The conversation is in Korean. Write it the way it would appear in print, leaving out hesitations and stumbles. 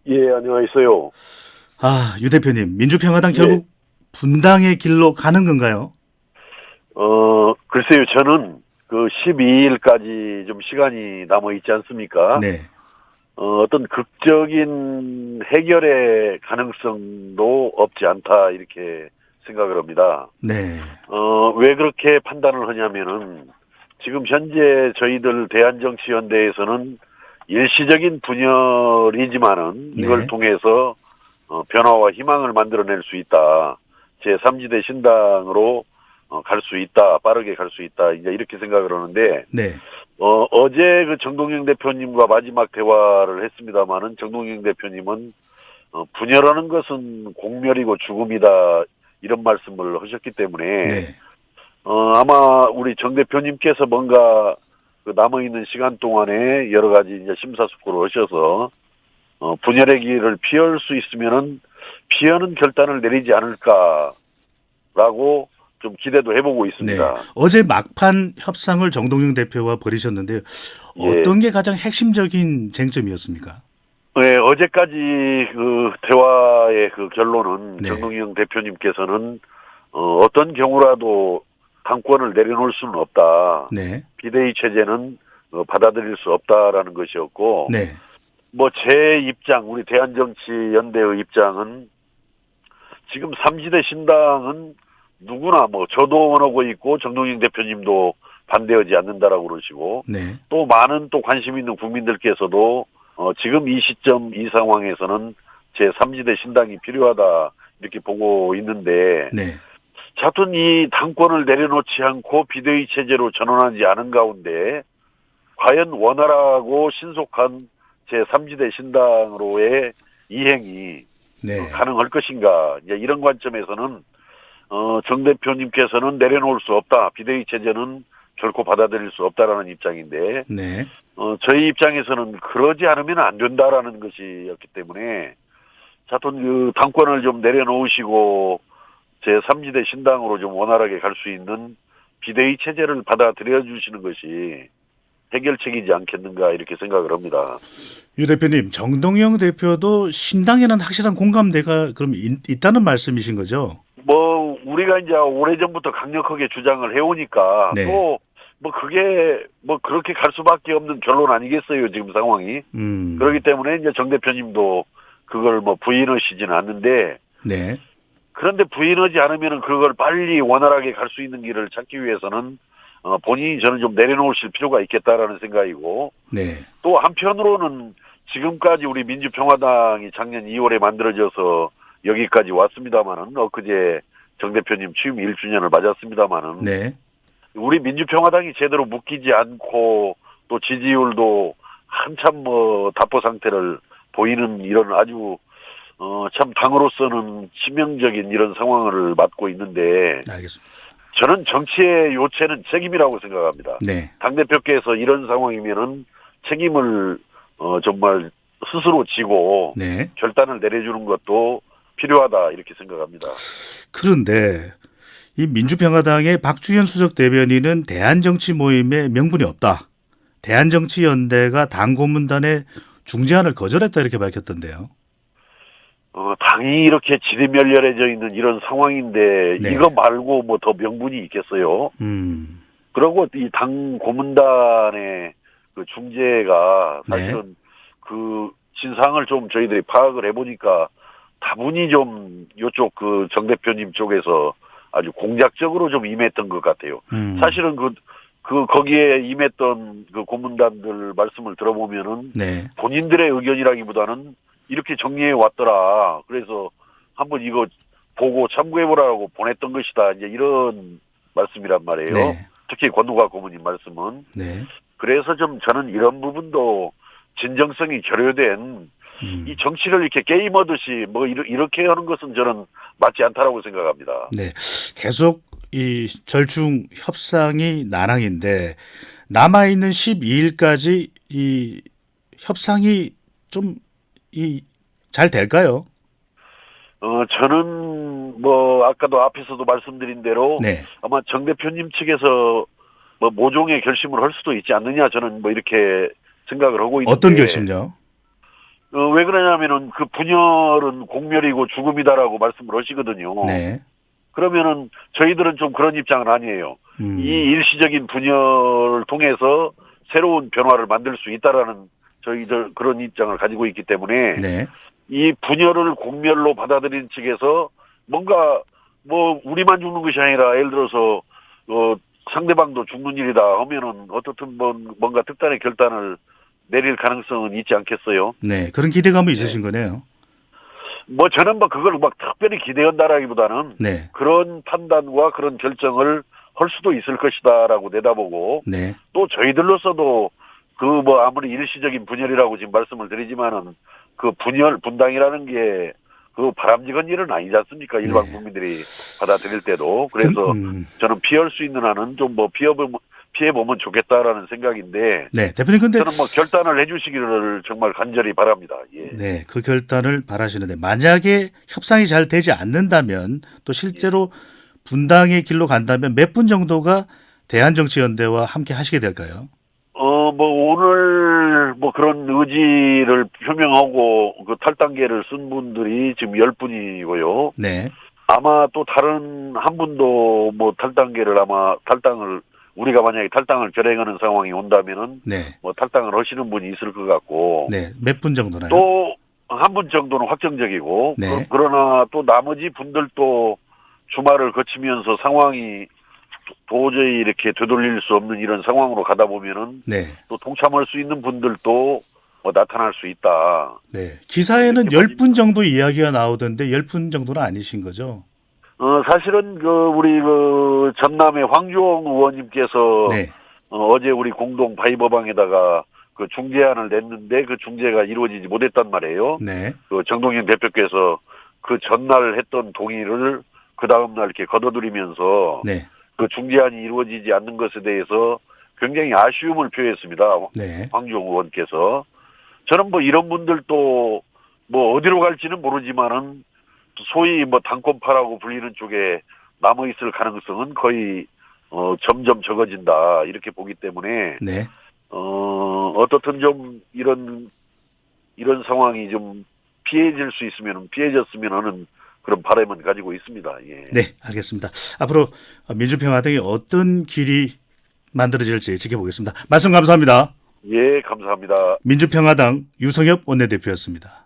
예, 안녕하세요. 유 대표님, 민주평화당 예, 결국 분당의 길로 가는 건가요? 글쎄요, 저는 그 12일까지 좀 시간이 남아 있지 않습니까? 네, 어떤 극적인 해결의 가능성도 없지 않다, 이렇게 생각을 합니다. 네, 왜 그렇게 판단을 하냐면은, 지금 현재 저희들 대한정치연대에서는 일시적인 분열이지만은 이걸 네, 통해서 변화와 희망을 만들어낼 수 있다. 제3지대 신당으로 갈 수 있다. 빠르게 갈 수 있다. 이제 이렇게 생각을 하는데, 네, 어제 그 정동영 대표님과 마지막 대화를 했습니다마는 정동영 대표님은 분열하는 것은 공멸이고 죽음이다. 이런 말씀을 하셨기 때문에, 네, 아마 우리 정 대표님께서 뭔가 그 남아있는 시간 동안에 여러 가지 이제 심사숙고를 하셔서 분열의 길을 피할 수 있으면은 피하는 결단을 내리지 않을까라고 좀 기대도 해보고 네. 있습니다. 어제 막판 협상을 정동영 대표와 벌이셨는데 예. 어떤 게 가장 핵심적인 쟁점이었습니까? 네, 어제까지 그 대화의 그 결론은 네, 정동영 대표님께서는 어떤 경우라도 당권을 내려놓을 수는 없다. 네, 비대위 체제는 받아들일 수 없다라는 것이었고, 네, 뭐 제 입장, 우리 대한정치연대의 입장은 지금 삼지대 신당은 누구나 뭐 저도 원하고 있고 정동영 대표님도 반대하지 않는다라고 그러시고 네, 또 많은 또 관심 있는 국민들께서도 지금 이 시점 이 상황에서는 제3지대 신당이 필요하다 이렇게 보고 있는데 네, 자튼 이 당권을 내려놓지 않고 비대위 체제로 전환하지 않은 가운데 과연 원활하고 신속한 제3지대 신당으로의 이행이 네, 가능할 것인가 이제 이런 관점에서는 정 대표님께서는 내려놓을 수 없다. 비대위 체제는 결코 받아들일 수 없다라는 입장인데, 네. 저희 입장에서는 그러지 않으면 안 된다라는 것이었기 때문에, 자튼 그 당권을 좀 내려놓으시고, 제3지대 신당으로 좀 원활하게 갈 수 있는 비대위 체제를 받아들여 주시는 것이 해결책이지 않겠는가 이렇게 생각을 합니다. 유 대표님, 정동영 대표도 신당에는 확실한 공감대가 그럼 있다는 말씀이신 거죠? 뭐 우리가 이제 오래전부터 강력하게 주장을 해오니까 네, 또 뭐 그게 뭐 그렇게 갈 수밖에 없는 결론 아니겠어요 지금 상황이. 그렇기 음, 때문에 이제 정 대표님도 그걸 뭐 부인하시지는 않는데 네, 그런데 부인하지 않으면은 그걸 빨리 원활하게 갈 수 있는 길을 찾기 위해서는 본인이 저는 좀 내려놓으실 필요가 있겠다라는 생각이고 네, 또 한편으로는 지금까지 우리 민주평화당이 작년 2월에 만들어져서 여기까지 왔습니다마는 엊그제 정 대표님 취임 1주년을 맞았습니다마는 네. 우리 민주평화당이 제대로 묶이지 않고 또 지지율도 한참 뭐 답보 상태를 보이는 이런 아주 참 당으로서는 치명적인 이런 상황을 맞고 있는데 알겠습니다. 저는 정치의 요체는 책임이라고 생각합니다. 네. 당대표께서 이런 상황이면은 책임을 정말 스스로 지고 네. 결단을 내려주는 것도 필요하다 이렇게 생각합니다. 그런데 이 민주평화당의 박주현 수석 대변인은 대한정치 모임에 명분이 없다. 대한정치연대가 당 고문단의 중재안을 거절했다 이렇게 밝혔던데요. 당이 이렇게 지리멸렬해져 있는 이런 상황인데 이거 네. 말고 뭐 더 명분이 있겠어요? 음. 그리고 이 당 고문단의 그 중재가 네. 사실은 그 진상을 좀 저희들이 파악을 해보니까 다분히 좀 요쪽 그 정 대표님 쪽에서 아주 공작적으로 좀 임했던 것 같아요. 음. 사실은 거기에 임했던 그 고문단들 말씀을 들어보면은 네. 본인들의 의견이라기보다는 이렇게 정리해 왔더라. 그래서 한번 이거 보고 참고해보라고 보냈던 것이다. 이제 이런 말씀이란 말이에요. 네. 특히 권노가 고문님 말씀은. 네. 그래서 좀 저는 이런 부분도 진정성이 결여된 이 음. 정치를 이렇게 게임하듯이 뭐 이렇게 하는 것은 저는 맞지 않다라고 생각합니다. 네. 계속 이 절충 협상이 난항인데 남아 있는 12일까지 이 협상이 좀 이 잘 될까요? 저는 뭐 아까도 앞에서도 말씀드린 대로 네. 아마 정 대표님 측에서 뭐 모종의 결심을 할 수도 있지 않느냐 저는 뭐 이렇게 생각을 하고 어떤 있는데 결심요? 왜 그러냐면은 그 분열은 공멸이고 죽음이다라고 말씀을 하시거든요. 네. 그러면은 저희들은 좀 그런 입장은 아니에요. 이 일시적인 분열을 통해서 새로운 변화를 만들 수 있다라는 저희들 그런 입장을 가지고 있기 때문에 네. 이 분열을 공멸로 받아들인 측에서 뭔가 뭐 우리만 죽는 것이 아니라 예를 들어서 상대방도 죽는 일이다 하면은 어떻든 뭔가 특단의 결단을 내릴 가능성은 있지 않겠어요. 네. 그런 기대감이 네. 있으신 거네요. 뭐 저는 뭐 그걸 막 특별히 기대한다라기보다는 네. 그런 판단과 그런 결정을 할 수도 있을 것이다라고 내다보고 네. 또 저희들로서도 그 뭐 아무리 일시적인 분열이라고 지금 말씀을 드리지만은 그 분당이라는 게 그 바람직한 일은 아니지 않습니까? 일반 네. 국민들이 받아들일 때도. 그, 그래서 저는 피할 수 있는 한은 좀 뭐 피해보면 좋겠다라는 생각인데 네. 대표님 근데 저는 뭐 결단을 해주시기를 정말 간절히 바랍니다. 예. 네, 그 결단을 바라시는데 만약에 협상이 잘 되지 않는다면 또 실제로 분당의 길로 간다면 몇 분 정도가 대한정치연대와 함께 하시게 될까요? 뭐, 오늘, 뭐, 그런 의지를 표명하고, 그 탈당계를 쓴 분들이 지금 10분이고요. 네, 아마 또 다른 한 분도 뭐, 우리가 만약에 탈당을 결행하는 상황이 온다면은, 네, 뭐, 탈당을 하시는 분이 있을 것 같고, 네, 몇 분 정도나요? 또, 한 분 정도는 확정적이고, 네, 그러나 또 나머지 분들도 주말을 거치면서 상황이 도저히 이렇게 되돌릴 수 없는 이런 상황으로 가다 보면은 네, 또 동참할 수 있는 분들도 뭐 나타날 수 있다. 네. 기사에는 이렇게 10분 정도 이야기가 나오던데 10분 정도는 아니신 거죠? 사실은 우리 전남의 황교안 의원님께서 네, 어제 우리 공동 바이버방에다가 그 중재안을 냈는데 그 중재가 이루어지지 못했단 말이에요. 네, 그 정동영 대표께서 그 전날 했던 동의를 그 다음날 이렇게 거둬들이면서 네, 그 중재안이 이루어지지 않는 것에 대해서 굉장히 아쉬움을 표했습니다. 네, 황교안 의원께서. 저는 뭐 이런 분들도 뭐 어디로 갈지는 모르지만은 소위 뭐 당권파라고 불리는 쪽에 남아있을 가능성은 거의 점점 적어진다 이렇게 보기 때문에 네. 어떻든 좀 이런 상황이 좀 피해졌으면 하는 그런 바람은 가지고 있습니다. 예. 네, 알겠습니다. 앞으로 민주평화당이 어떤 길이 만들어질지 지켜보겠습니다. 말씀 감사합니다. 예, 감사합니다. 민주평화당 유성엽 원내대표였습니다.